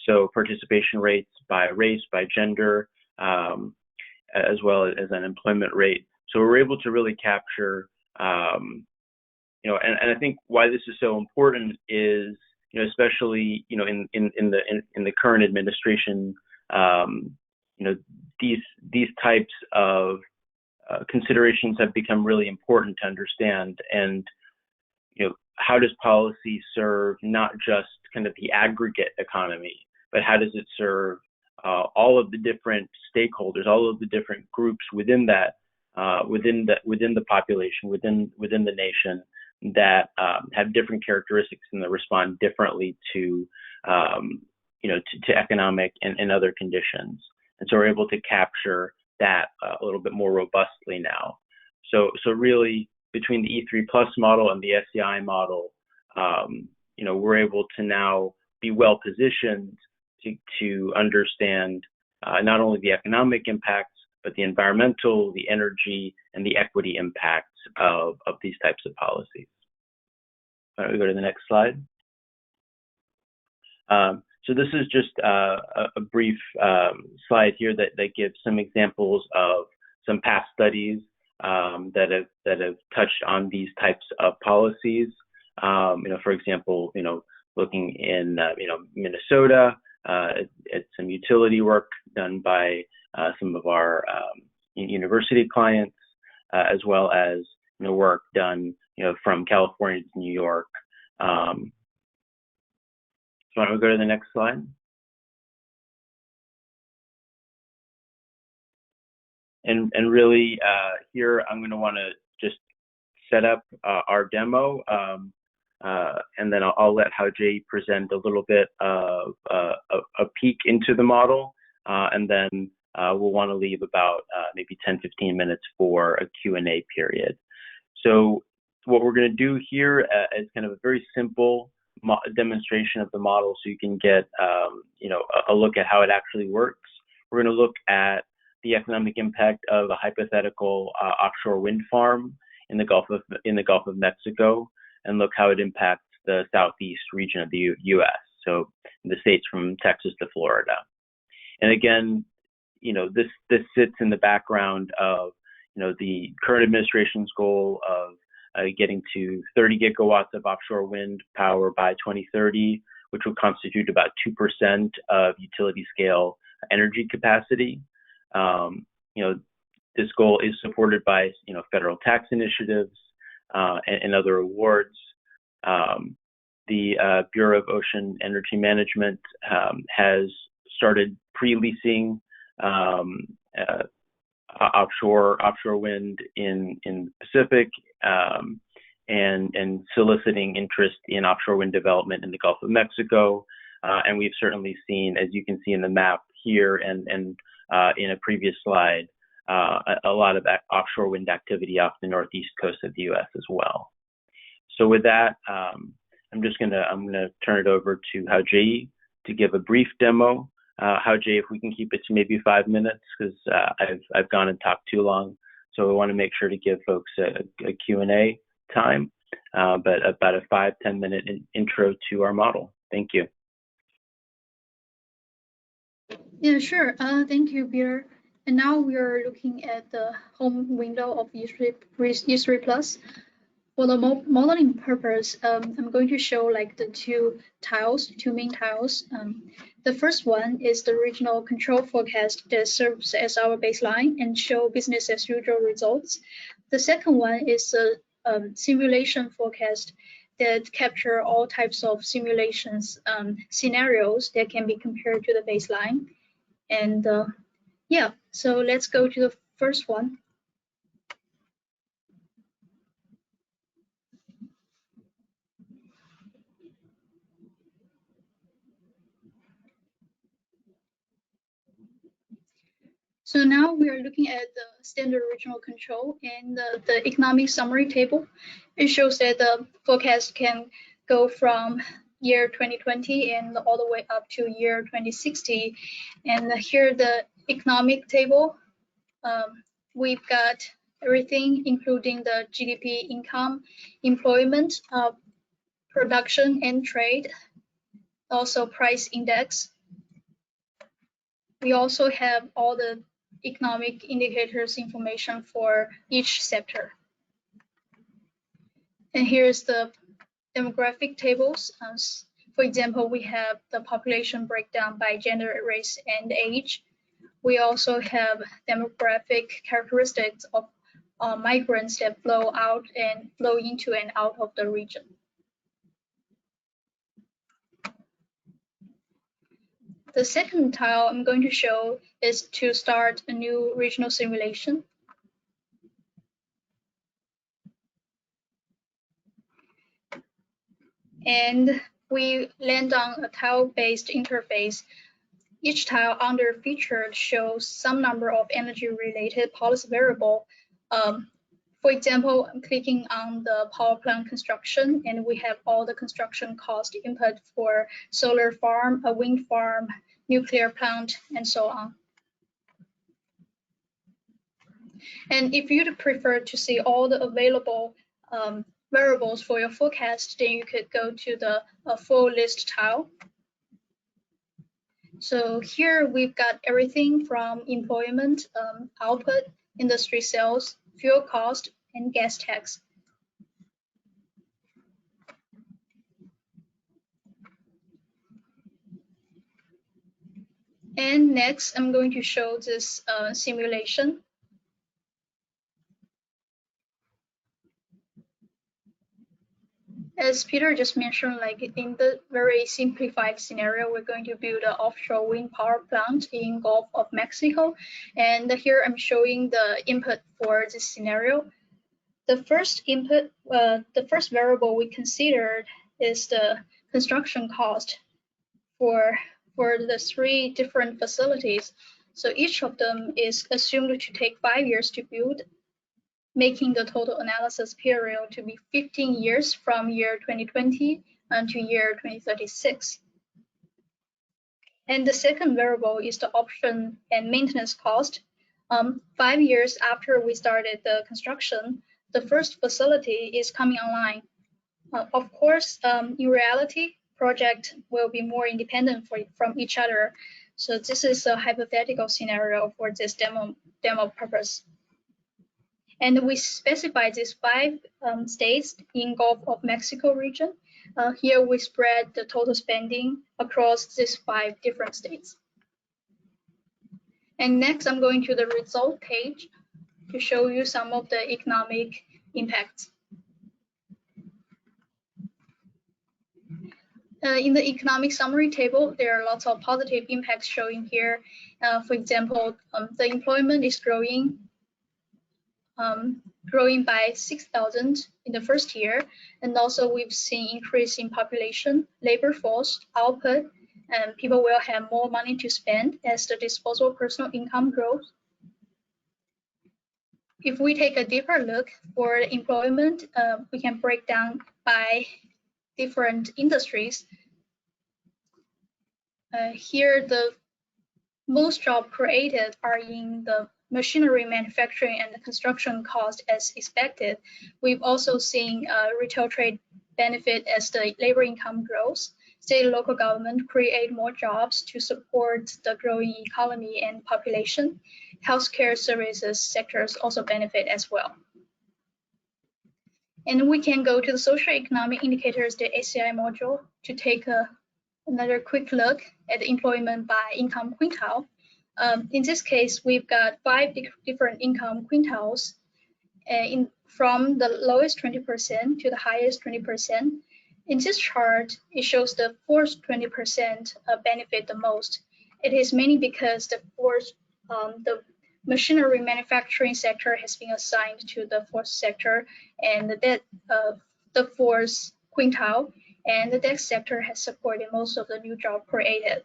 So participation rates by race, by gender, as well as unemployment rate. So we're able to really capture, and I think why this is so important is, especially, in the current administration, these types of considerations have become really important to understand. And how does policy serve not just kind of the aggregate economy, but how does it serve all of the different stakeholders, all of the different groups within that, within the population, within the nation, that have different characteristics and that respond differently to to economic and other conditions. And so we're able to capture that a little bit more robustly now. So really, between the E3+ model and the SEI model, we're able to now be well positioned to understand not only the economic impacts, but the environmental, the energy, and the equity impacts of these types of policies. Why don't we go to the next slide? So this is just a brief slide here that gives some examples of some past studies that have touched on these types of policies. For example, looking in Minnesota at some utility work done by some of our university clients, as well as work done from California to New York. So why don't we go to the next slide? And really, here I'm going to want to just set up our demo, and then I'll let Hao-Jie present a little bit of a peek into the model, and then we'll want to leave about maybe 10-15 minutes for a Q&A period. So what we're going to do here is kind of a very simple demonstration of the model, so you can get a look at how it actually works. We're going to look at the economic impact of a hypothetical offshore wind farm in the Gulf of Mexico, and look how it impacts the southeast region of the U.S., so the states from Texas to Florida. And again, this sits in the background of the current administration's goal of getting to 30 gigawatts of offshore wind power by 2030, which will constitute about 2% of utility scale energy capacity. This goal is supported by federal tax initiatives and other awards. The Bureau of Ocean Energy Management has started pre-leasing offshore wind in the Pacific and soliciting interest in offshore wind development in the Gulf of Mexico. And we've certainly seen, as you can see in the map here and in a previous slide, a lot of offshore wind activity off the northeast coast of the U.S. as well. So with that, I'm gonna turn it over to Hao-Jie to give a brief demo. Hao-Jie, if we can keep it to maybe 5 minutes, because I've gone and talked too long. So we want to make sure to give folks a Q&A time, but about a 5-10 minute intro to our model. Thank you. Yeah, sure. Thank you, Peter. And now we are looking at the home window of E3 Plus. For the modeling purpose, I'm going to show like the two main tiles. The first one is the regional control forecast that serves as our baseline and show business as usual results. The second one is a simulation forecast that capture all types of simulations scenarios that can be compared to the baseline. And yeah, so let's go to the first one. So now we are looking at the standard regional control and the economic summary table. It shows that the forecast can go from year 2020 and all the way up to year 2060. And here the economic table, we've got everything, including the GDP, income, employment, production and trade, also price index. We also have all the economic indicators information for each sector. And here's the demographic tables. For example, we have the population breakdown by gender, race, and age. We also have demographic characteristics of migrants that flow out and flow into and out of the region. The second tile I'm going to show is to start a new regional simulation. And we land on a tile-based interface. Each tile under featured shows some number of energy-related policy variable. For example, I'm clicking on the power plant construction, and we have all the construction cost input for solar farm, a wind farm, nuclear plant, and so on. And if you'd prefer to see all the available variables for your forecast, then you could go to the full list tile. So here we've got everything from employment, output, industry sales, fuel cost, and gas tax. And next, I'm going to show this simulation. As Peter just mentioned, like in the very simplified scenario, we're going to build an offshore wind power plant in Gulf of Mexico. And here I'm showing the input for this scenario. The first input, the first variable we considered is the construction cost for the 3 different facilities. So each of them is assumed to take 5 years to build, making the total analysis period to be 15 years from year 2020 to year 2036. And the second variable is the option and maintenance cost. 5 years after we started the construction, the first facility is coming online. Of course, in reality, projects will be more independent from each other. So this is a hypothetical scenario for this demo purpose. And we specify these 5 states in Gulf of Mexico region. Here we spread the total spending across these 5 different states. And next, I'm going to the result page to show you some of the economic impacts. In the economic summary table, there are lots of positive impacts showing here. For example, the employment is growing by 6,000 in the first year. And also we've seen increase in population, labor force, output, and people will have more money to spend as the disposable personal income grows. If we take a deeper look for employment, we can break down by different industries. Here, the most jobs created are in the machinery manufacturing and the construction cost as expected. We've also seen retail trade benefit as the labor income grows. State and local government create more jobs to support the growing economy and population. Healthcare services sectors also benefit as well. And we can go to the socioeconomic indicators, the ACI module, to take another quick look at the employment by income quintile. In this case, we've got 5 different income quintiles from the lowest 20% to the highest 20%. In this chart, it shows the first 20% benefit the most. It is mainly because the machinery manufacturing sector has been assigned to the fourth sector, and the fourth quintile, and the tech sector has supported most of the new job created.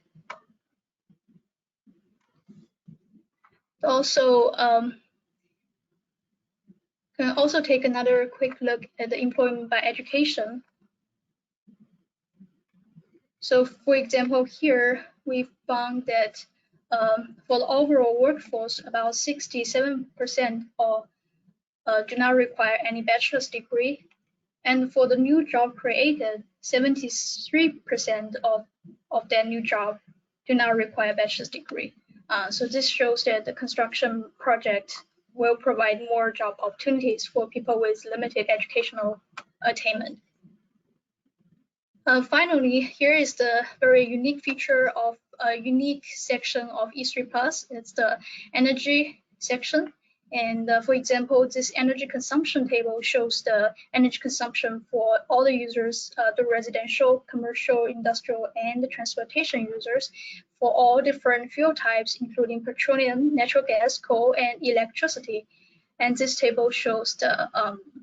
Also, can also take another quick look at the employment by education. So for example, here we found that for the overall workforce, about 67% do not require any bachelor's degree. And for the new job created, 73% of that new job do not require a bachelor's degree. So this shows that the construction project will provide more job opportunities for people with limited educational attainment. Finally, here is the very unique feature of a unique section of E3+. It's the energy section. And for example, this energy consumption table shows the energy consumption for all the users, the residential, commercial, industrial, and the transportation users for all different fuel types, including petroleum, natural gas, coal, and electricity. And this table shows the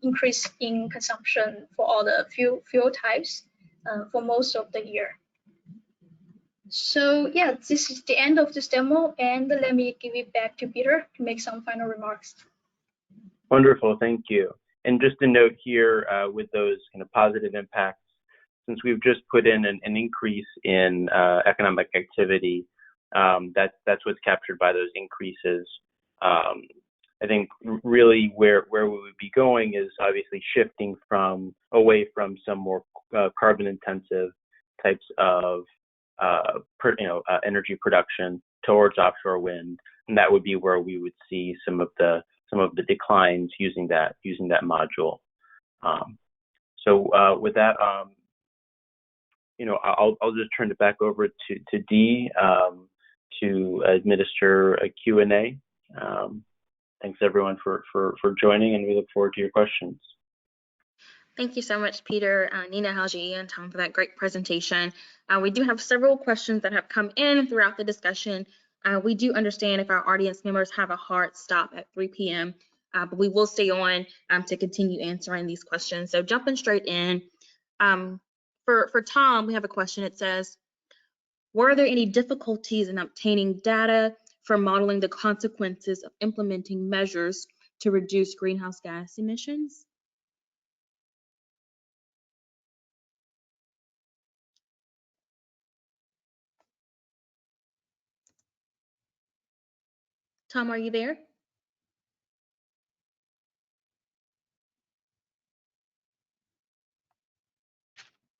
increase in consumption for all the fuel types for most of the year. So yeah, this is the end of this demo, and let me give it back to Peter to make some final remarks. Wonderful, thank you. And just a note here with those kind of positive impacts, since we've just put in an increase in economic activity, that's what's captured by those increases. I think really where we would be going is obviously shifting away from some more carbon intensive types of energy production towards offshore wind, and that would be where we would see some of the declines using that module. So with that, I'll just turn it back over to Dee to administer a Q&A. Thanks everyone for joining, and we look forward to your questions. Thank you so much, Peter, Nina, Haji, and Tom for that great presentation. We do have several questions that have come in throughout the discussion. We do understand if our audience members have a hard stop at 3 p.m., but we will stay on to continue answering these questions. So jumping straight in, for Tom, we have a question. It says, were there any difficulties in obtaining data for modeling the consequences of implementing measures to reduce greenhouse gas emissions? Tom, are you there?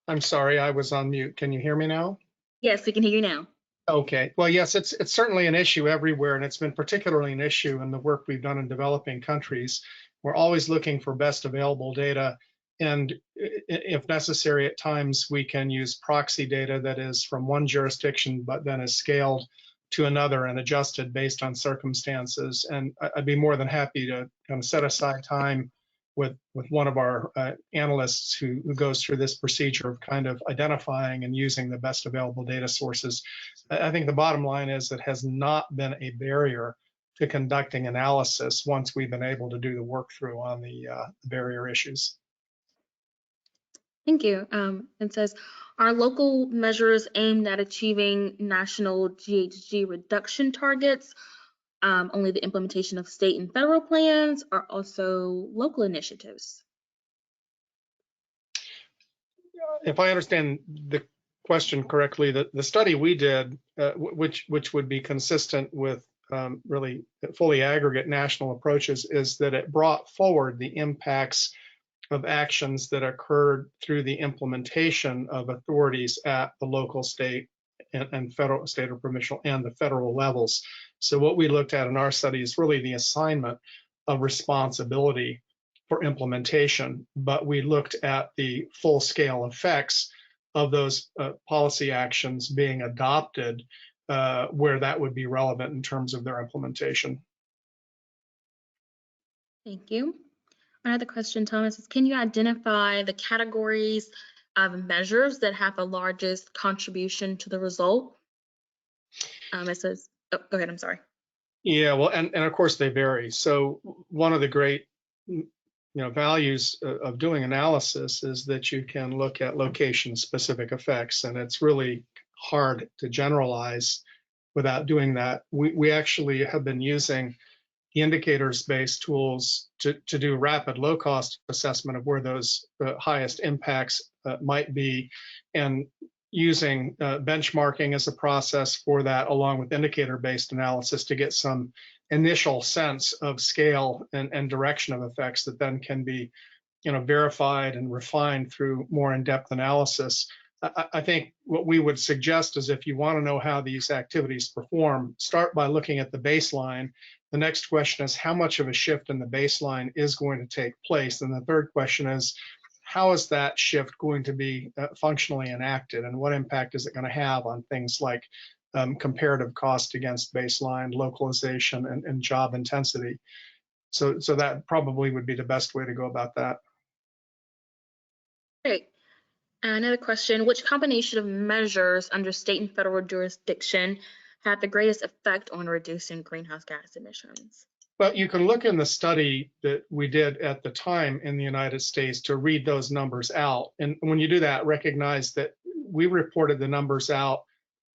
I'm sorry, I was on mute. Can you hear me now? Yes, we can hear you now. Okay. Well, yes, it's certainly an issue everywhere, and it's been particularly an issue in the work we've done in developing countries. We're always looking for best available data, and if necessary, at times we can use proxy data that is from one jurisdiction, but then is scaled to another and adjusted based on circumstances. And I'd be more than happy to kind of set aside time with one of our analysts who goes through this procedure of kind of identifying and using the best available data sources. I think the bottom line is it has not been a barrier to conducting analysis once we've been able to do the work through on the barrier issues. Thank you. It says, are local measures aimed at achieving national GHG reduction targets only the implementation of state and federal plans, or also local initiatives? If I understand the question correctly, the study we did, which would be consistent with really fully aggregate national approaches, is that it brought forward the impacts of actions that occurred through the implementation of authorities at the local, state, and federal, state or provincial, and the federal levels. So what we looked at in our study is really the assignment of responsibility for implementation, but we looked at the full scale effects of those policy actions being adopted where that would be relevant in terms of their implementation. Thank you. Another question, Thomas, is can you identify the categories of measures that have the largest contribution to the result? It says, oh, go ahead, I'm sorry. Yeah, well, and of course they vary. So one of the great values of doing analysis is that you can look at location specific effects, and it's really hard to generalize without doing that. We actually have been using indicators-based tools to do rapid low-cost assessment of where those highest impacts might be, and using benchmarking as a process for that, along with indicator-based analysis to get some initial sense of scale and direction of effects that then can be verified and refined through more in-depth analysis. I think what we would suggest is if you want to know how these activities perform, start by looking at the baseline. The next question is how much of a shift in the baseline is going to take place? And the third question is how is that shift going to be functionally enacted, and what impact is it going to have on things like comparative cost against baseline, localization, and job intensity? So that probably would be the best way to go about that. Great. Another question, which combination of measures under state and federal jurisdiction had the greatest effect on reducing greenhouse gas emissions? Well, you can look in the study that we did at the time in the United States to read those numbers out. And when you do that, recognize that we reported the numbers out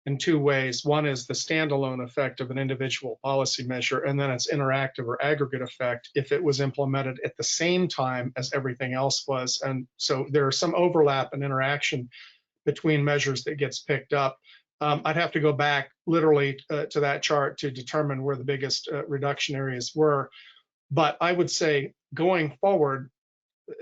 in two ways. One is the standalone effect of an individual policy measure, and then its interactive or aggregate effect if it was implemented at the same time as everything else was. And so there is some overlap and interaction between measures that gets picked up. I'd have to go back literally to that chart to determine where the biggest reduction areas were. But I would say going forward,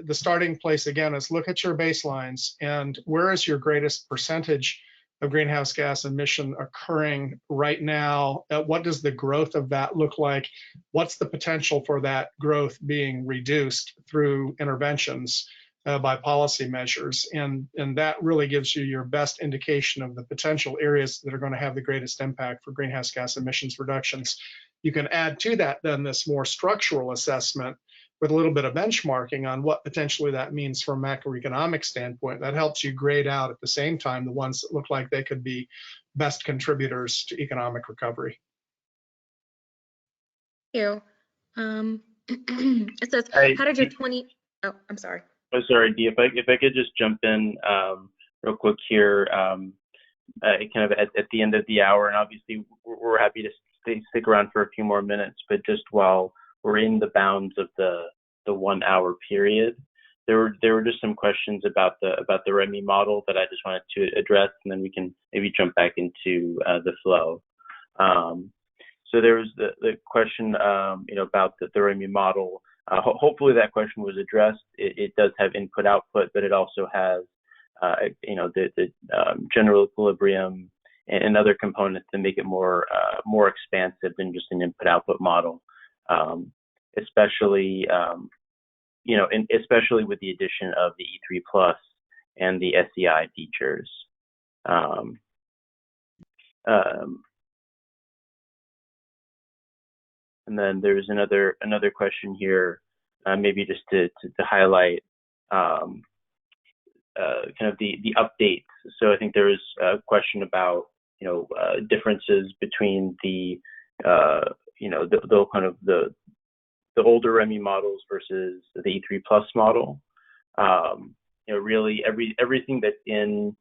the starting place again is look at your baselines and where is your greatest percentage of greenhouse gas emission occurring right now? What does the growth of that look like? What's the potential for that growth being reduced through interventions by policy measures? And that really gives you your best indication of the potential areas that are going to have the greatest impact for greenhouse gas emissions reductions. You can add to that then this more structural assessment with a little bit of benchmarking on what potentially that means from a macroeconomic standpoint. That helps you grade out at the same time the ones that look like they could be best contributors to economic recovery. Thank you. It says, how did your 20, oh, I'm sorry. Oh, sorry, Dee, if I could just jump in real quick here, kind of at the end of the hour, and obviously we're happy to stick around for a few more minutes, but just while we're in the bounds of the 1 hour period, there were just some questions about the REMI model that I just wanted to address, and then we can maybe jump back into the flow. So there was the question about the REMI model. Hopefully that question was addressed. It does have input output, but it also has the general equilibrium and other components to make it more expansive than just an input-output model, especially especially with the addition of the E3 Plus and the SEI features. And then there's another question here, maybe just to highlight kind of the updates. So I think there was a question about differences between the kind of the older REMI models versus the E3 Plus model. Really everything that's in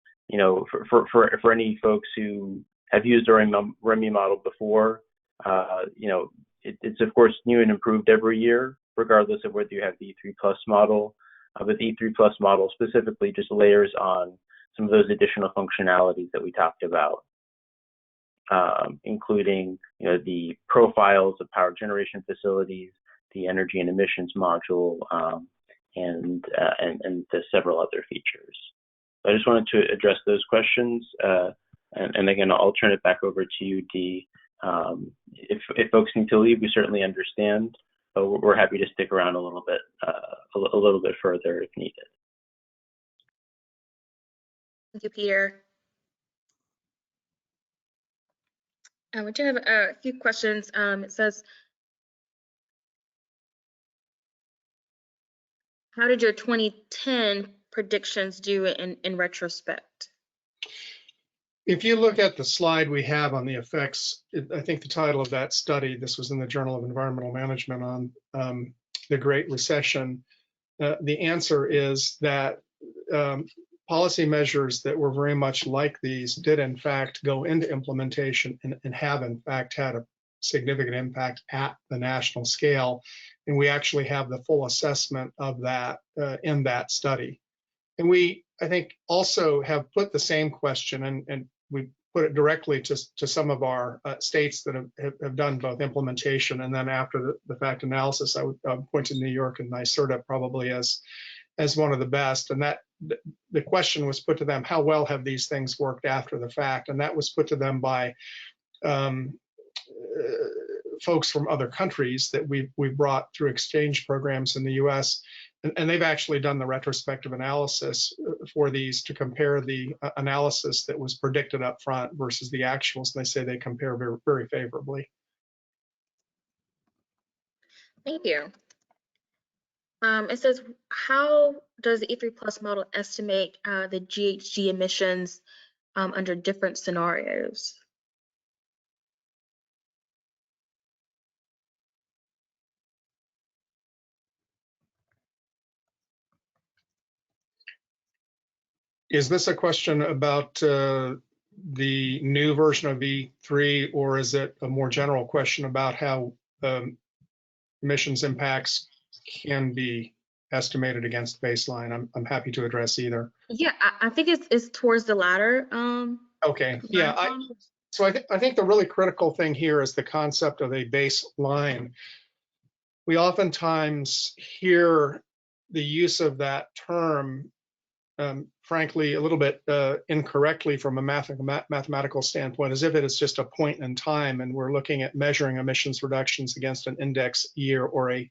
for any folks who have used a REMI model before, it's of course new and improved every year, regardless of whether you have the E3 Plus model. But the E3 Plus model specifically just layers on some of those additional functionalities that we talked about, including the profiles of power generation facilities, the energy and emissions module, and the several other features. I just wanted to address those questions, and again, I'll turn it back over to you, Dee. If folks need to leave, we certainly understand, but we're happy to stick around a little bit further if needed. Thank you, Peter. We do have a few questions. It says, how did your 2010 predictions do in retrospect? If you look at the slide we have on the effects, I think the title of that study, this was in the Journal of Environmental Management on the Great Recession, the answer is that policy measures that were very much like these did in fact go into implementation and have in fact had a significant impact at the national scale. And we actually have the full assessment of that in that study. And we, I think, also have put the same question, and we put it directly to some of our states that have done both implementation and then after the fact analysis. I would point to New York and NYSERDA probably as one of the best. And that the question was put to them, how well have these things worked after the fact? And that was put to them by folks from other countries that we brought through exchange programs in the US. And they've actually done the retrospective analysis for these to compare the analysis that was predicted up front versus the actuals. And they say they compare very, very favorably. Thank you. It says, how does the E3 Plus model estimate the GHG emissions under different scenarios? Is this a question about the new version of E3, or is it a more general question about how emissions impacts can be estimated against baseline? I'm happy to address either. Yeah, I think it's towards the latter. Okay, yeah. So I think the really critical thing here is the concept of a baseline. We oftentimes hear the use of that term, frankly, a little bit incorrectly from a mathematical standpoint, as if it is just a point in time and we're looking at measuring emissions reductions against an index year or a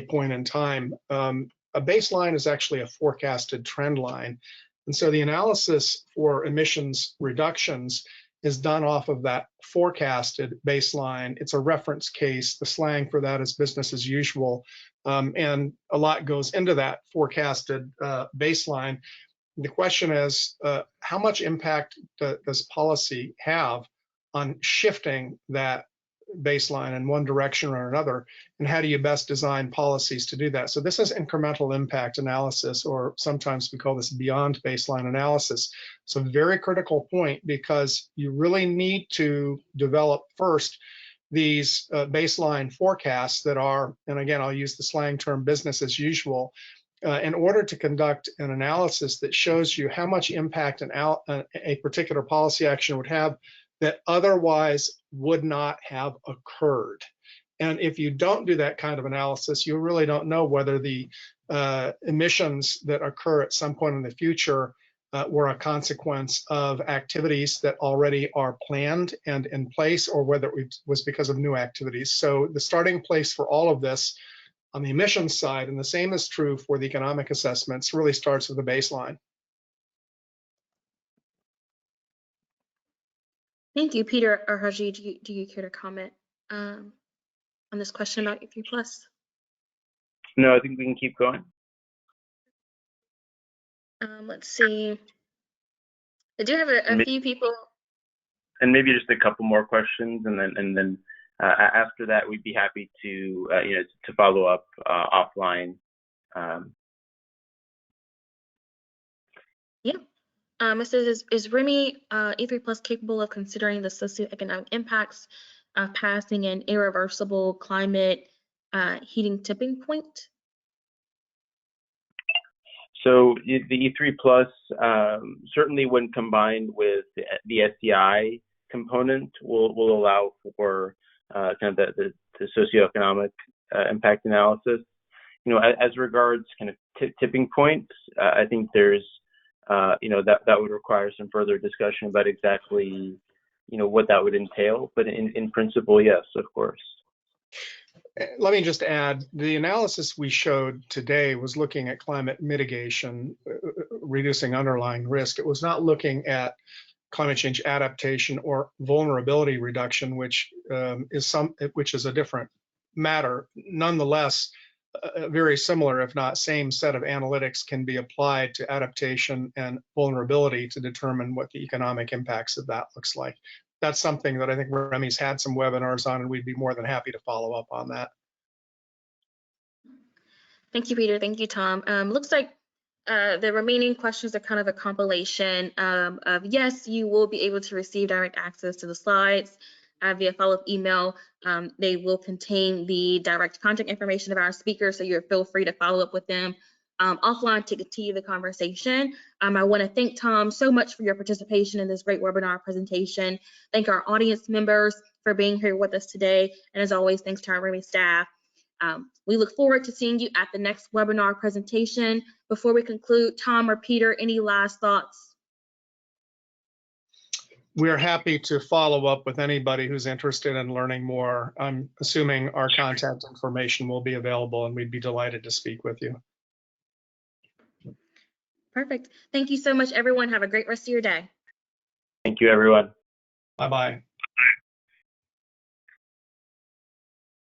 point in time. A baseline is actually a forecasted trend line. And so the analysis for emissions reductions is done off of that forecasted baseline. It's a reference case. The slang for that is business as usual. And a lot goes into that forecasted baseline. The question is, how much impact does policy have on shifting that baseline in one direction or another? And how do you best design policies to do that? So this is incremental impact analysis, or sometimes we call this beyond baseline analysis. It's a very critical point because you really need to develop first these baseline forecasts that are, and again, I'll use the slang term business as usual, in order to conduct an analysis that shows you how much impact a particular policy action would have that otherwise would not have occurred. And if you don't do that kind of analysis, you really don't know whether the emissions that occur at some point in the future were a consequence of activities that already are planned and in place, or whether it was because of new activities. So the starting place for all of this on the emissions side, and the same is true for the economic assessments, really starts with the baseline. Thank you, Peter or Haji. Do you care to comment on this question about E3+? No, I think we can keep going. Let's see. I do have a few people. And maybe just a couple more questions, and then after that, we'd be happy to to follow up offline. Yeah. It says, is REMI E3+ capable of considering the socioeconomic impacts of passing an irreversible climate heating tipping point? So the E3+, certainly when combined with the SDI component, will allow for kind of the socioeconomic impact analysis. As regards kind of tipping points, I think there's that would require some further discussion about exactly what that would entail. But in principle, yes, of course. Let me just add, the analysis we showed today was looking at climate mitigation, reducing underlying risk. It was not looking at climate change adaptation or vulnerability reduction, which is a different matter. Nonetheless, a very similar, if not same, set of analytics can be applied to adaptation and vulnerability to determine what the economic impacts of that looks like. That's something that I think Remy's had some webinars on, and we'd be more than happy to follow up on that. Thank you, Peter. Thank you, Tom. Looks like the remaining questions are kind of a compilation of yes, you will be able to receive direct access to the slides via follow-up email. They will contain the direct contact information of our speakers, so you feel free to follow up with them offline to continue the conversation. I want to thank Tom so much for your participation in this great webinar presentation. Thank our audience members for being here with us today. And as always, thanks to our REMI staff. We look forward to seeing you at the next webinar presentation. Before we conclude, Tom or Peter, any last thoughts? We're happy to follow up with anybody who's interested in learning more. I'm assuming our contact information will be available, and we'd be delighted to speak with you. Perfect. Thank you so much, everyone. Have a great rest of your day. Thank you, everyone. Bye-bye.